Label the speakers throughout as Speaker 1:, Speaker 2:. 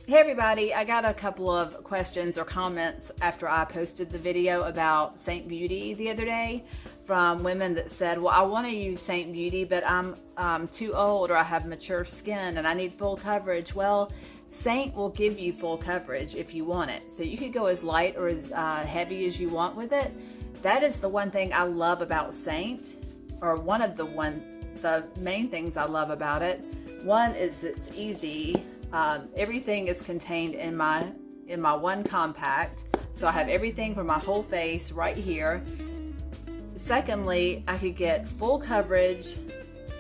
Speaker 1: Hey everybody, I got a couple of questions or comments after I posted the video about Seint Beauty the other day from women that said, well, I want to use Seint Beauty, but I'm too old or I have mature skin and I need full coverage. Well, Seint will give you full coverage if you want it. So you could go as light or as heavy as you want with it. That is the one thing I love about Seint, or one of the main things I love about it. One is it's easy. Everything is contained in my one compact, so I have everything for my whole face right here. Secondly, I could get full coverage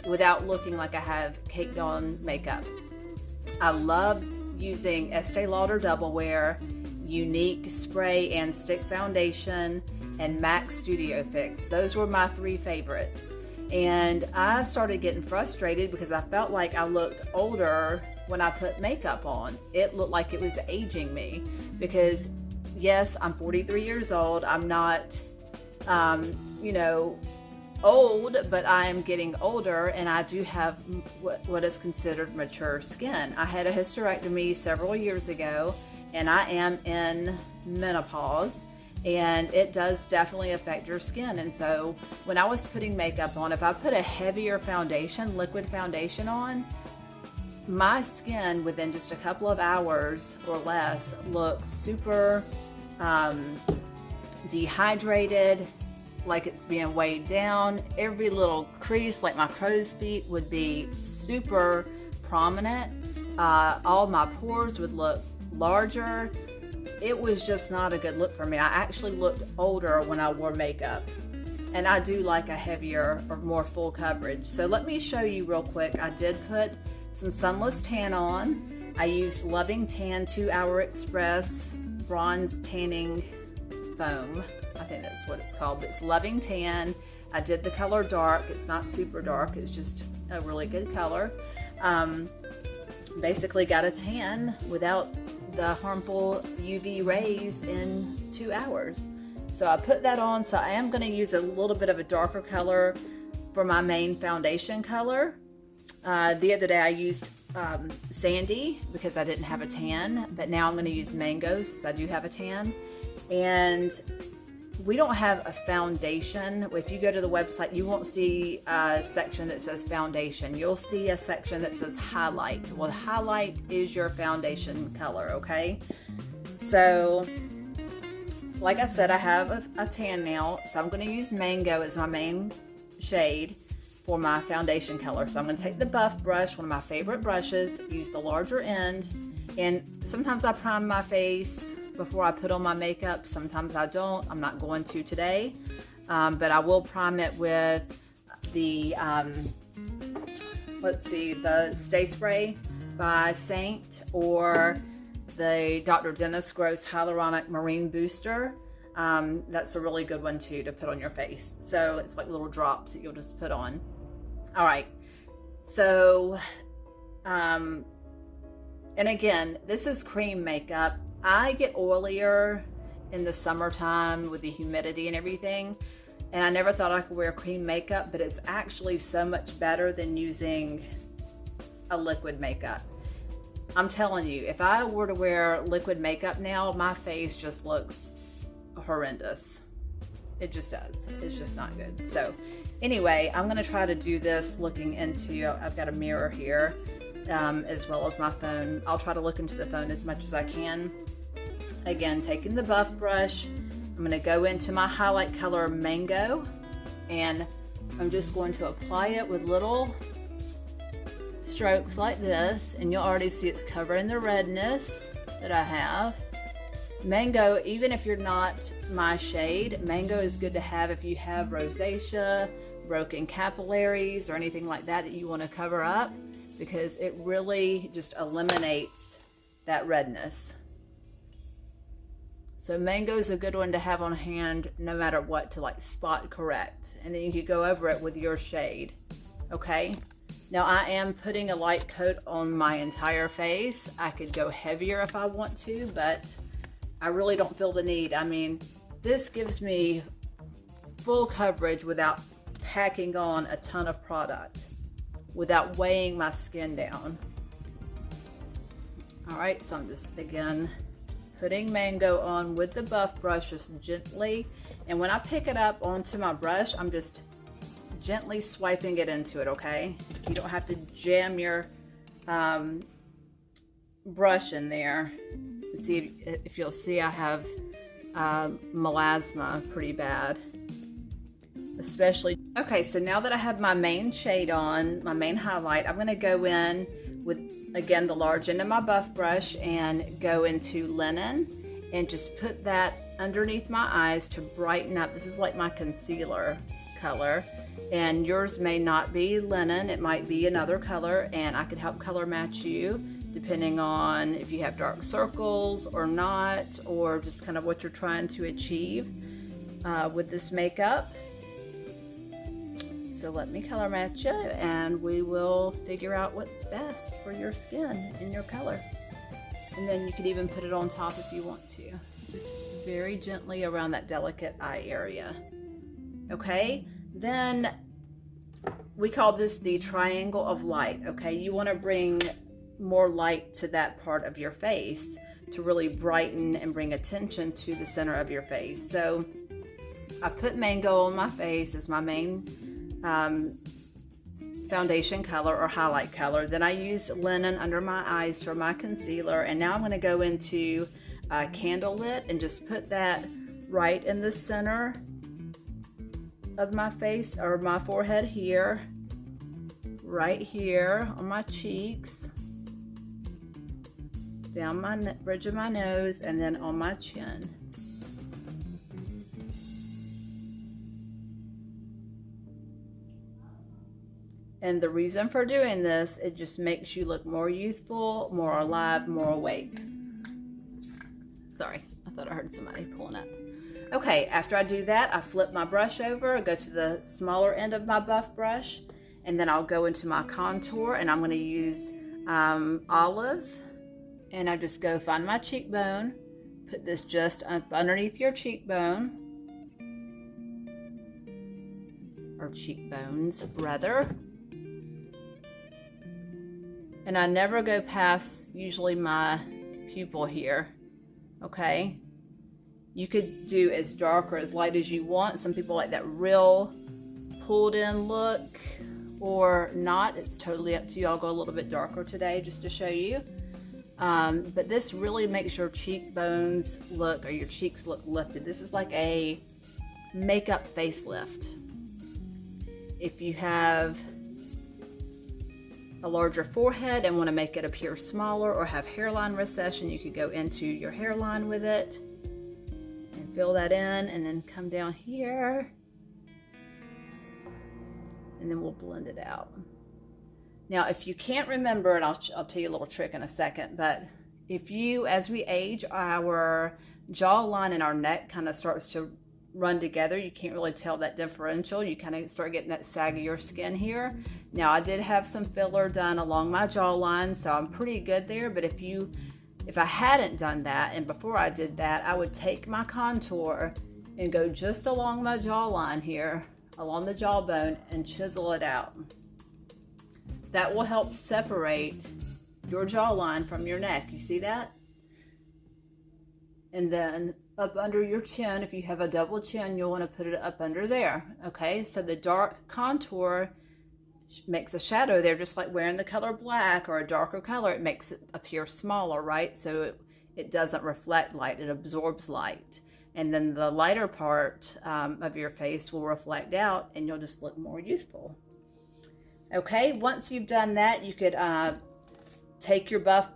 Speaker 1: without looking like I have caked on makeup. I love using Estee Lauder Double Wear, Younique Spray and Stick Foundation, and MAC Studio Fix. Those were my three favorites. And I started getting frustrated because I felt like I looked older when I put makeup on. It looked like it was aging me because yes, I'm 43 years old. I'm not, old, but I'm getting older and I do have what is considered mature skin. I had a hysterectomy several years ago and I am in menopause. And it does definitely affect your skin. And so when I was putting makeup on, if I put a heavier foundation, liquid foundation on, my skin within just a couple of hours or less looks super dehydrated, like it's being weighed down. Every little crease, like my crow's feet, would be super prominent. All my pores would look larger. It was just not a good look for me. I actually looked older when I wore makeup. And I do like a heavier or more full coverage. So let me show you real quick. I did put some Sunless Tan on. I used Loving Tan 2-Hour Express Bronze Tanning Foam. I think that's what it's called, but it's Loving Tan. I did the color dark. It's not super dark. It's just a really good color. Basically got a tan without the harmful UV rays in 2 hours. So I put that on. So I am going to use a little bit of a darker color for my main foundation color. The other day I used Sandy because I didn't have a tan, but now I'm going to use Mango since I do have a tan. And we don't have a foundation. If you go to the website, you won't see a section that says foundation. You'll see a section that says highlight. Well, highlight is your foundation color, okay? So, like I said, I have a tan now, so I'm going to use Mango as my main shade for my foundation color. So I'm going to take the Buff brush, one of my favorite brushes, use the larger end, and sometimes I prime my face before I put on my makeup. Sometimes I don't. I'm not going to today, but I will prime it with the the Stay Spray by Seint, or the Dr. Dennis Gross Hyaluronic Marine Booster. That's a really good one too to put on your face. So it's like little drops that you'll just put on. All right, so and again, this is cream makeup. I get oilier in the summertime with the humidity and everything, and I never thought I could wear cream makeup, but it's actually so much better than using a liquid makeup. I'm telling you, if I were to wear liquid makeup now, my face just looks horrendous. It just does. It's just not good. So anyway, I'm going to try to do this looking into, I've got a mirror here, as well as my phone. I'll try to look into the phone as much as I can. Again, taking the Buff brush, I'm going to go into my highlight color Mango, and I'm just going to apply it with little strokes like this, and you'll already see it's covering the redness that I have. Mango, even if you're not my shade, Mango is good to have if you have rosacea, broken capillaries, or anything like that that you want to cover up, because it really just eliminates that redness. So Mango is a good one to have on hand no matter what, to like spot correct. And then you can go over it with your shade, okay? Now I am putting a light coat on my entire face. I could go heavier if I want to, but I really don't feel the need. I mean, this gives me full coverage without packing on a ton of product, without weighing my skin down. All right, so I'm just, again, putting Mango on with the buff brush, just gently. And when I pick it up onto my brush, I'm just gently swiping it into it, okay? You don't have to jam your brush in there. See if you'll see, I have melasma pretty bad, especially. Okay, so now that I have my main shade on, my main highlight, I'm gonna go in with, again, the large end of my buff brush and go into Linen and just put that underneath my eyes to brighten up. This is like my concealer color, and yours may not be Linen, it might be another color, and I could help color match you depending on if you have dark circles or not, or just kind of what you're trying to achieve with this makeup. So let me color match you, and we will figure out what's best for your skin and your color. And then you could even put it on top if you want to. Just very gently around that delicate eye area. Okay, then we call this the triangle of light. Okay, you want to bring more light to that part of your face to really brighten and bring attention to the center of your face. So I put Mango on my face as my main foundation color or highlight color. Then I used Linen under my eyes for my concealer, and now I'm going to go into Candlelit and just put that right in the center of my face, or my forehead here, right here on my cheeks, down my bridge of my nose, and then on my chin. And the reason for doing this, it just makes you look more youthful, more alive, more awake. Sorry, I thought I heard somebody pulling up. Okay, after I do that, I flip my brush over, I go to the smaller end of my buff brush, and then I'll go into my contour, and I'm going to use Olive, and I just go find my cheekbone, put this just up underneath your cheekbone, or cheekbones rather. And I never go past usually my pupil here, okay? You could do as dark or as light as you want. Some people like that real pulled in look, or not. It's totally up to you. I'll go a little bit darker today just to show you. But this really makes your cheekbones look, or your cheeks look lifted. This is like a makeup facelift. If you have a larger forehead and want to make it appear smaller, or have hairline recession, you could go into your hairline with it and fill that in, and then come down here, and then we'll blend it out. Now, if you can't remember, and I'll tell you a little trick in a second, but if you, as we age, our jawline and our neck kind of starts to run together, you can't really tell that differential. You kind of start getting that saggier skin here. Now, I did have some filler done along my jawline, so I'm pretty good there. But if I hadn't done that, and before I did that, I would take my contour and go just along my jawline here, along the jawbone, and chisel it out. That will help separate your jawline from your neck. You see that? And then up under your chin, if you have a double chin, you'll want to put it up under there. Okay, so the dark contour makes a shadow there, just like wearing the color black or a darker color. It makes it appear smaller, right? So it doesn't reflect light, it absorbs light. And then the lighter part of your face will reflect out, and you'll just look more youthful. Okay, once you've done that, you could take your buff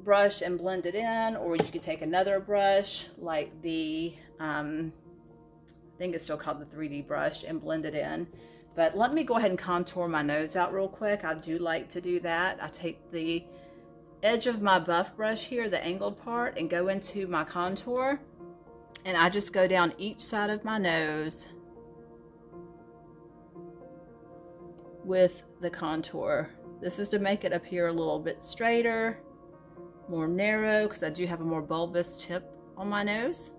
Speaker 1: brush and blend it in, or you could take another brush like the, I think it's still called the 3D brush, and blend it in. But let me go ahead and contour my nose out real quick. I do like to do that. I take the edge of my buff brush here, the angled part, and go into my contour, and I just go down each side of my nose with the contour. This is to make it appear a little bit straighter, more narrow, because I do have a more bulbous tip on my nose.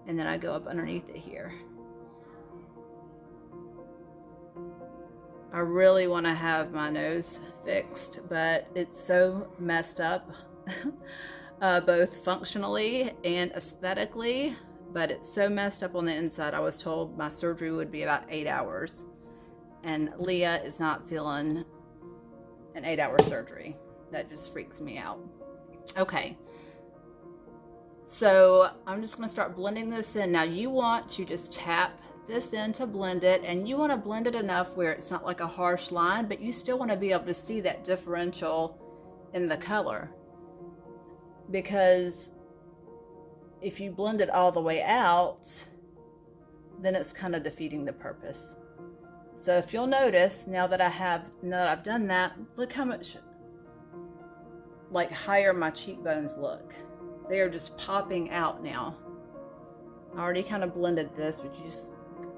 Speaker 1: And then I go up underneath it here. I really want to have my nose fixed, but it's so messed up both functionally and aesthetically, but it's so messed up on the inside. I was told my surgery would be about 8 hours, and Leah is not feeling an 8-hour surgery. That just freaks me out. Okay, so I'm just going to start blending this in. Now you want to just tap this in to blend it, and you want to blend it enough where it's not like a harsh line, but you still want to be able to see that differential in the color, because if you blend it all the way out, then it's kind of defeating the purpose. So if you'll notice, now that I've done that, look how much like higher my cheekbones look. They are just popping out now. I already kind of blended this, but you just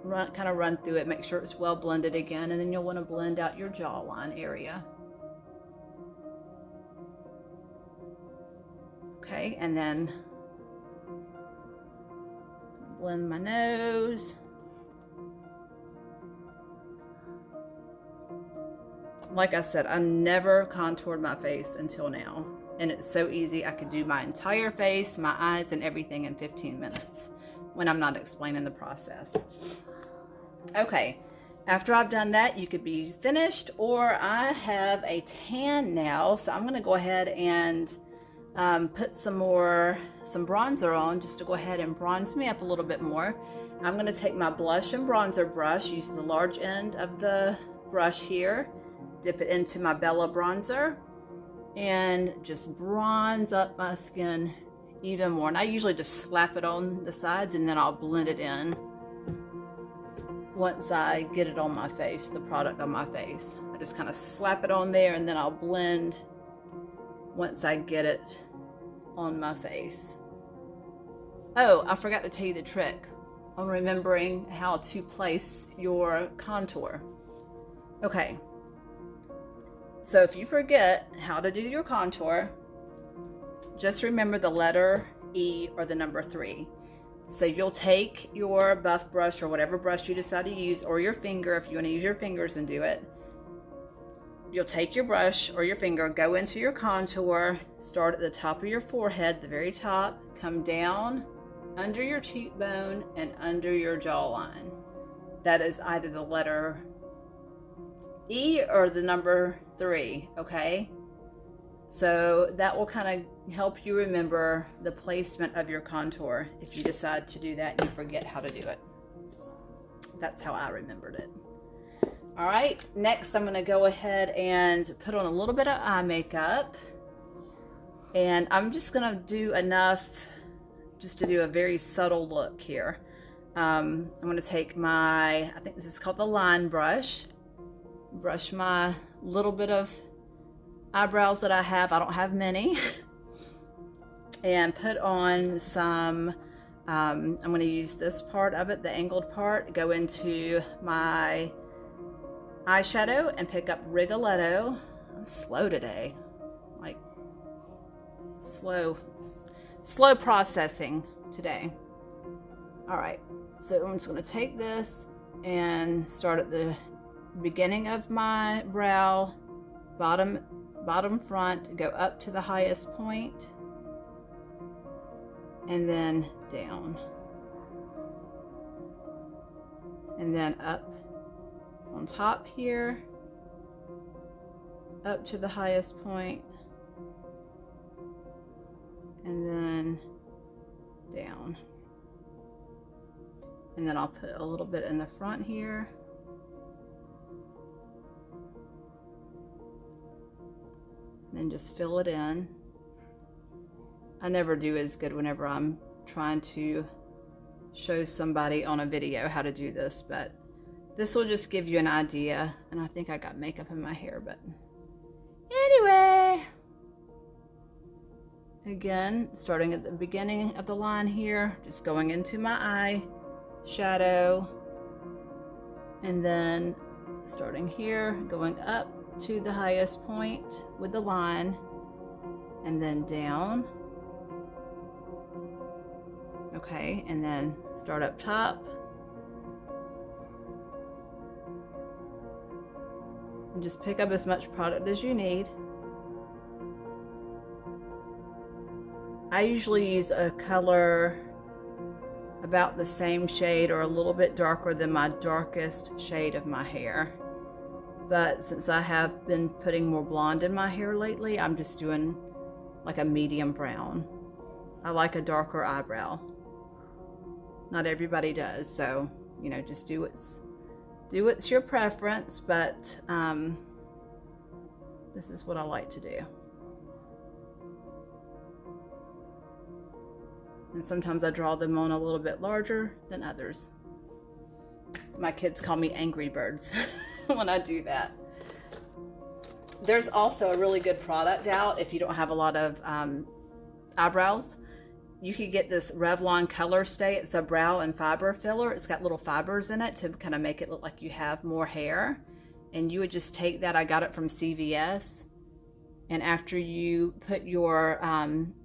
Speaker 1: kind of run through it, make sure it's well blended again, and then you'll want to blend out your jawline area. Okay, and then blend my nose. Like I said, I never contoured my face until now, and it's so easy. I could do my entire face, my eyes, and everything in 15 minutes when I'm not explaining the process. Okay, after I've done that, you could be finished, or I have a tan now, so I'm going to go ahead and put some bronzer on, just to go ahead and bronze me up a little bit more. I'm going to take my blush and bronzer brush, use the large end of the brush here, dip it into my Bella bronzer, and just bronze up my skin even more. And I usually just slap it on the sides, and then I'll blend it in once I get it on my face, the product on my face. I just kind of slap it on there, and then I'll blend once I get it on my face. Oh, I forgot to tell you the trick on remembering how to place your contour. Okay, so if you forget how to do your contour, just remember the letter E or the number 3. So you'll take your buff brush or whatever brush you decide to use, or your finger if you want to use your fingers and do it. You'll take your brush or your finger, go into your contour, start at the top of your forehead, the very top, come down under your cheekbone and under your jawline. That is either the letter E or the number 3, okay? So that will kind of help you remember the placement of your contour if you decide to do that and you forget how to do it. That's how I remembered it. All right, next I'm gonna go ahead and put on a little bit of eye makeup, and I'm just gonna do enough just to do a very subtle look here. I'm gonna take my, I think this is called the line brush, brush my little bit of eyebrows that I have. I don't have many. And put on some, I'm going to use this part of it, the angled part, go into my eyeshadow and pick up Rigelletto. I'm slow today, like slow processing today. All right, so I'm just going to take this and start at the beginning of my brow, bottom front, go up to the highest point, and then down, and then up on top here, up to the highest point, and then down. And then I'll put a little bit in the front here. Then just fill it in. I never do as good whenever I'm trying to show somebody on a video how to do this, but this will just give you an idea. And I think I got makeup in my hair, but anyway. Again, starting at the beginning of the line here, just going into my eye shadow, and then starting here, going up to the highest point with the line, and then down. Okay, and then start up top and just pick up as much product as you need. I usually use a color about the same shade or a little bit darker than my darkest shade of my hair. But since I have been putting more blonde in my hair lately, I'm just doing like a medium brown. I like a darker eyebrow. Not everybody does, so you know, just do what's your preference, but this is what I like to do. And sometimes I draw them on a little bit larger than others. My kids call me Angry Birds when I do that. There's also a really good product out if you don't have a lot of eyebrows. You could get this Revlon Color Stay. It's a brow and fiber filler. It's got little fibers in it to kind of make it look like you have more hair. And you would just take that. I got it from CVS. And after you put your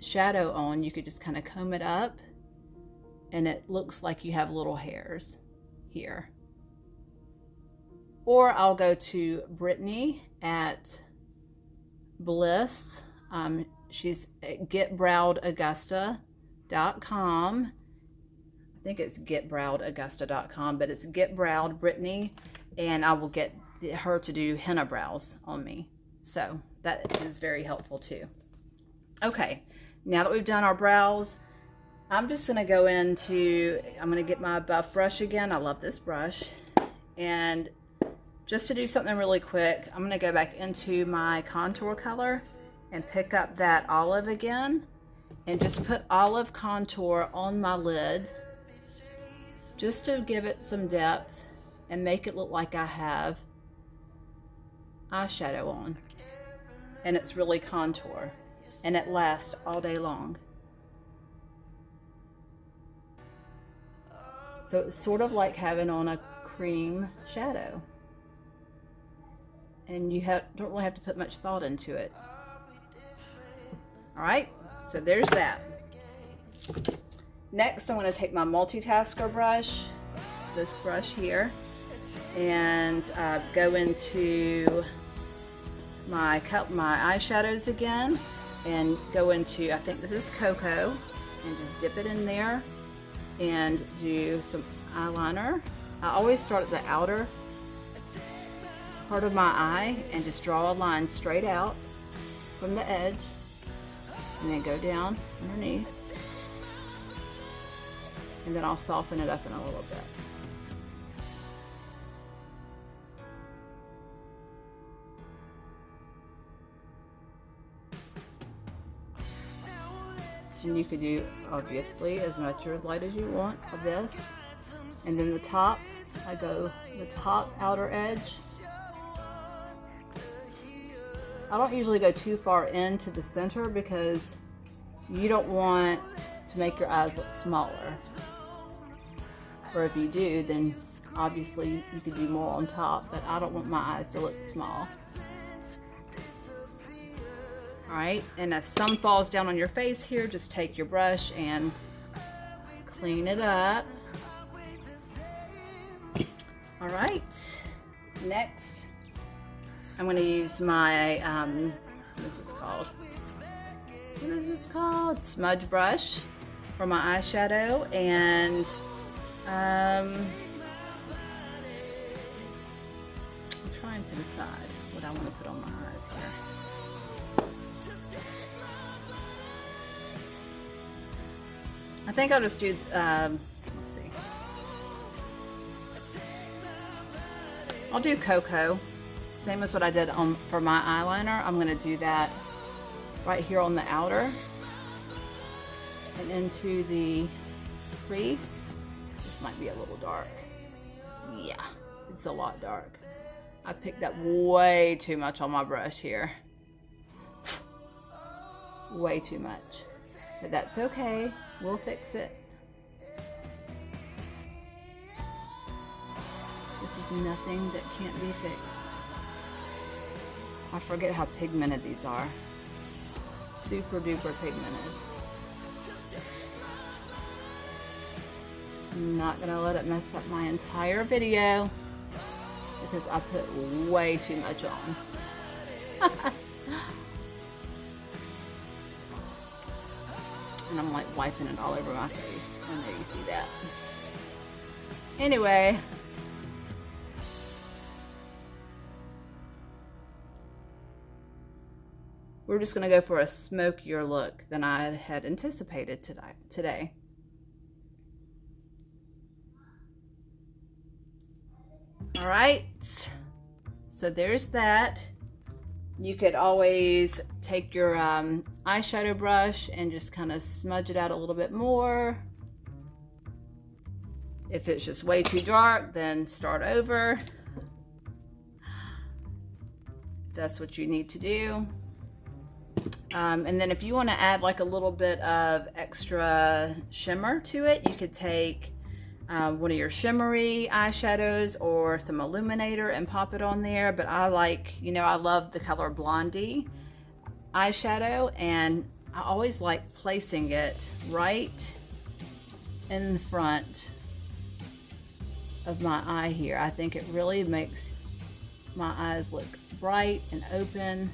Speaker 1: shadow on, you could just kind of comb it up. And it looks like you have little hairs here. Or I'll go to Brittany at Bliss. She's at getbrowedaugusta.com. I think it's getbrowedaugusta.com, but it's getbrowed Brittany, and I will get her to do henna brows on me. So that is very helpful too. Okay, now that we've done our brows, I'm just gonna go into, I'm gonna get my buff brush again. I love this brush. And just to do something really quick, I'm gonna go back into my contour color and pick up that olive again and just put olive contour on my lid just to give it some depth and make it look like I have eyeshadow on. And it's really contour and it lasts all day long. So it's sort of like having on a cream shadow. And you don't really have to put much thought into it. All right, so there's that. Next, I'm going to take my Multitasker brush, this brush here, and go into my eyeshadows again, and go into, I think this is Coco, and just dip it in there and do some eyeliner. I always start at the outer part of my eye and just draw a line straight out from the edge and then go down underneath, and then I'll soften it up in a little bit. And you could do obviously as much or as light as you want of this. And then the top, I go the top outer edge. I don't usually go too far into the center because you don't want to make your eyes look smaller. Or if you do, then obviously you could do more on top, but I don't want my eyes to look small. Alright, and if some falls down on your face here, just take your brush and clean it up. Alright, next I'm going to use my, what is this called? What is this called? Smudge Brush for my eyeshadow, and I'm trying to decide what I want to put on my eyes here. I think I'll just do, let's see. I'll do Coco. Same as what I did for my eyeliner. I'm going to do that right here on the outer and into the crease. This might be a little dark. Yeah, it's a lot dark. I picked up way too much on my brush here. Way too much. But that's okay. We'll fix it. This is nothing that can't be fixed. I forget how pigmented these are. Super duper pigmented. I'm not gonna let it mess up my entire video because I put way too much on. And I'm like wiping it all over my face. And there you see that. Anyway. We're just going to go for a smokier look than I had anticipated today. All right, so there's that. You could always take your eyeshadow brush and just kind of smudge it out a little bit more. If it's just way too dark, then start over. That's what you need to do. And then if you want to add like a little bit of extra shimmer to it, you could take one of your shimmery eyeshadows or some illuminator and pop it on there. But I like, you know, I love the color Blondie eyeshadow, and I always like placing it right in the front of my eye here. I think it really makes my eyes look bright and open,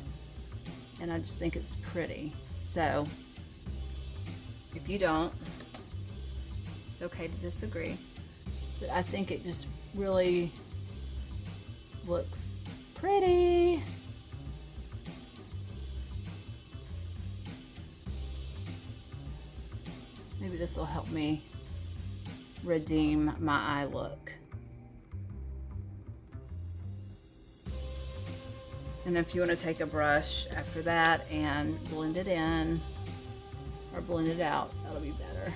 Speaker 1: and I just think it's pretty. So if you don't, it's okay to disagree, but I think it just really looks pretty. Maybe this will help me redeem my eye look. And if you want to take a brush after that and blend it in or blend it out, that'll be better.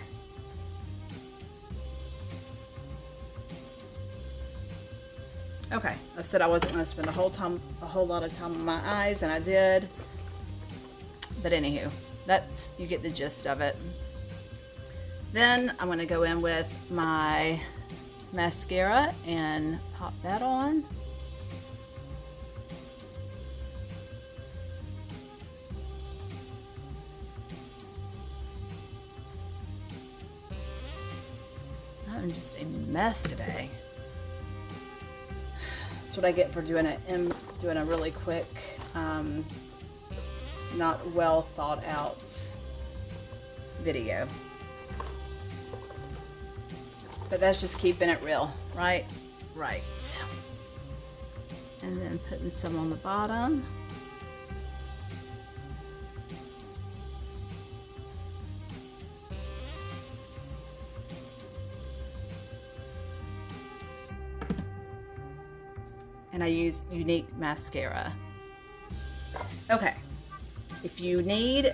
Speaker 1: Okay, I said I wasn't going to spend a whole lot of time on my eyes, and I did. But anywho, you get the gist of it. Then I'm going to go in with my mascara and pop that on. I'm just a mess today. That's what I get for doing a really quick, not well thought out video. But that's just keeping it real, right? Right. And then putting some on the bottom. And I use Younique mascara. Okay, if you need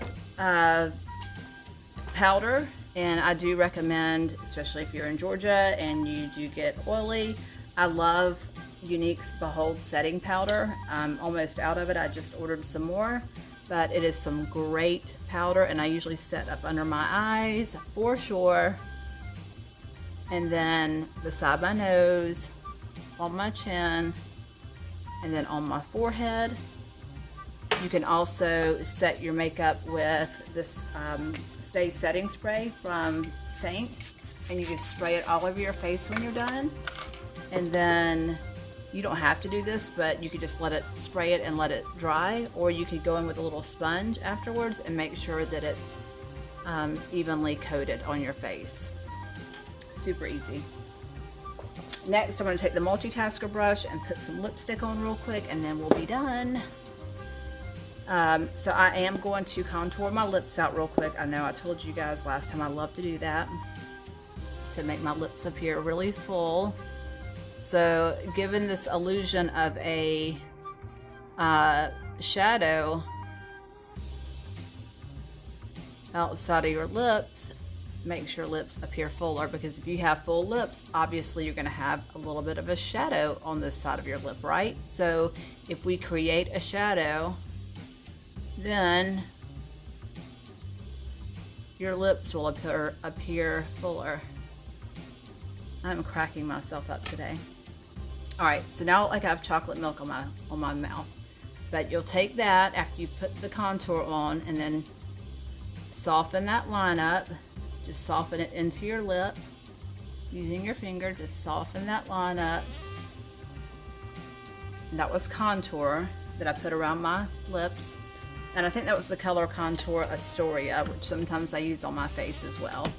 Speaker 1: powder, and I do recommend, especially if you're in Georgia and you do get oily, I love Younique's Behold setting powder. I'm almost out of it. I just ordered some more, but it is some great powder, and I usually set up under my eyes for sure, and then beside of my nose, on my chin, and then on my forehead. You can also set your makeup with this Stay Setting Spray from Seint, and you just spray it all over your face when you're done. And then you don't have to do this, but you could just spray it and let it dry, or you could go in with a little sponge afterwards and make sure that it's evenly coated on your face. Super easy. Next, I'm going to take the Multitasker brush and put some lipstick on real quick, and then we'll be done. So I am going to contour my lips out real quick. I know I told you guys last time I love to do that, to make my lips appear really full. So given this illusion of a shadow outside of your lips, makes your lips appear fuller, because if you have full lips, obviously you're going to have a little bit of a shadow on this side of your lip, right? So if we create a shadow, then your lips will appear fuller. I'm cracking myself up today. All right, so now like I have chocolate milk on my mouth, but you'll take that after you put the contour on, and then soften that line up. Just soften it into your lip using your finger. Just soften that line up. And that was contour that I put around my lips. And I think that was the color contour Astoria, which sometimes I use on my face as well.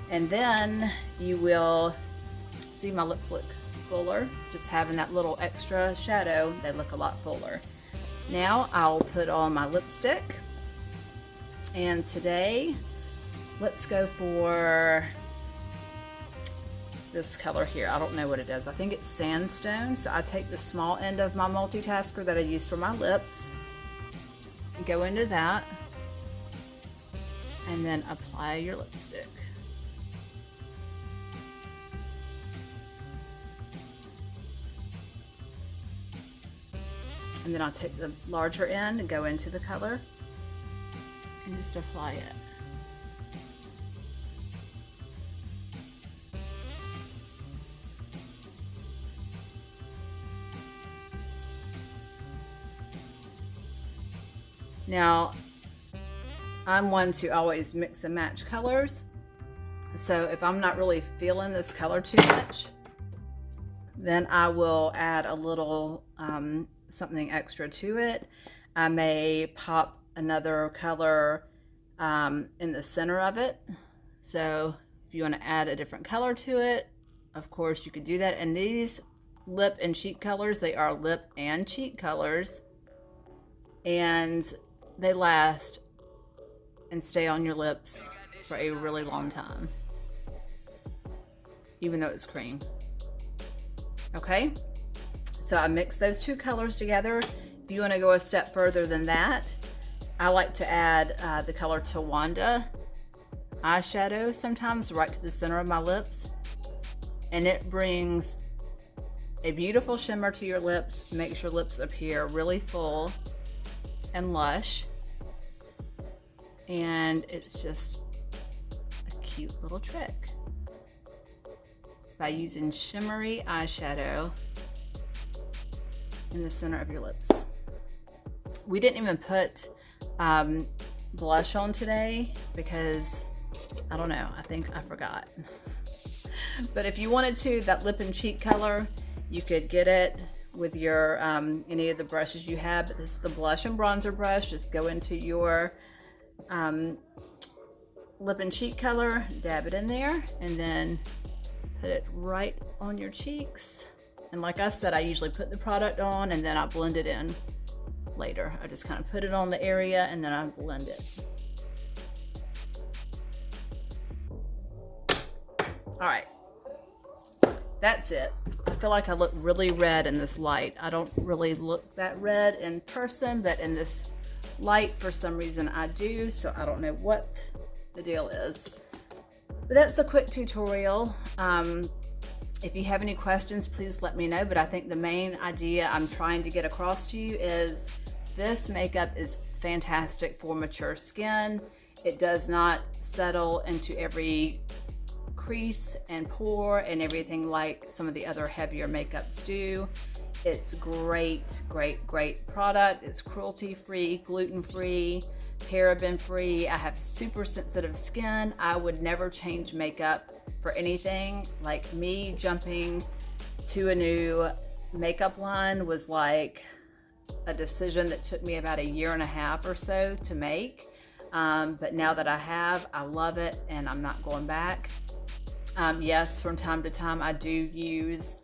Speaker 1: And then you will see my lips look fuller. Just having that little extra shadow, they look a lot fuller. Now I'll put on my lipstick. And today, let's go for this color here. I don't know what it is. I think it's Sandstone. So I take the small end of my multitasker that I use for my lips, go into that, and then apply your lipstick. And then I'll take the larger end and go into the color and just apply it. Now, I'm one to always mix and match colors. So if I'm not really feeling this color too much, then I will add a little something extra to it. I may pop another color in the center of it. So if you want to add a different color to it, of course you could do that. And these lip and cheek colors, they are lip and cheek colors, and they last and stay on your lips for a really long time, even though it's cream. Okay, so I mix those two colors together. If you want to go a step further than that, I like to add the color Tawanda eyeshadow sometimes right to the center of my lips, and it brings a beautiful shimmer to your lips, makes your lips appear really full and lush, and it's just a cute little trick by using shimmery eyeshadow in the center of your lips. We didn't even put blush on today because I don't know, I think I forgot. But if you wanted to, that lip and cheek color, you could get it with your any of the brushes you have. But this is the blush and bronzer brush. Just go into your lip and cheek color, dab it in there, and then put it right on your cheeks. And like I said, I usually put the product on and then I blend it in later. I just kind of put it on the area and then I blend it. All right, that's it. I feel like I look really red in this light. I don't really look that red in person, but in this light, for some reason I do, so I don't know what the deal is. But that's a quick tutorial. If you have any questions, please let me know, but I think the main idea I'm trying to get across to you is this makeup is fantastic for mature skin. It does not settle into every crease and pore and everything like some of the other heavier makeups do. It's great, great, great product. It's cruelty-free, gluten-free, paraben-free. I have super sensitive skin. I would never change makeup for anything. Like, me jumping to a new makeup line was like a decision that took me about 1.5 years or so to make. But now that I have, I love it and I'm not going back. Yes, from time to time I do use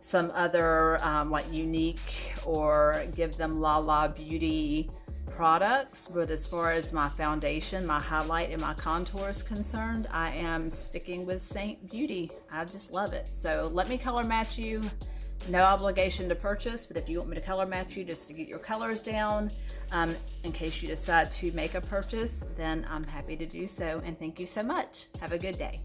Speaker 1: some other like Younique or give them La Beauty products, but as far as my foundation, my highlight, and my contour is concerned, I am sticking with Seint Beauty. I just love it. So let me color match you. No obligation to purchase, but if you want me to color match you just to get your colors down, in case you decide to make a purchase, then I'm happy to do so. And thank you so much. Have a good day.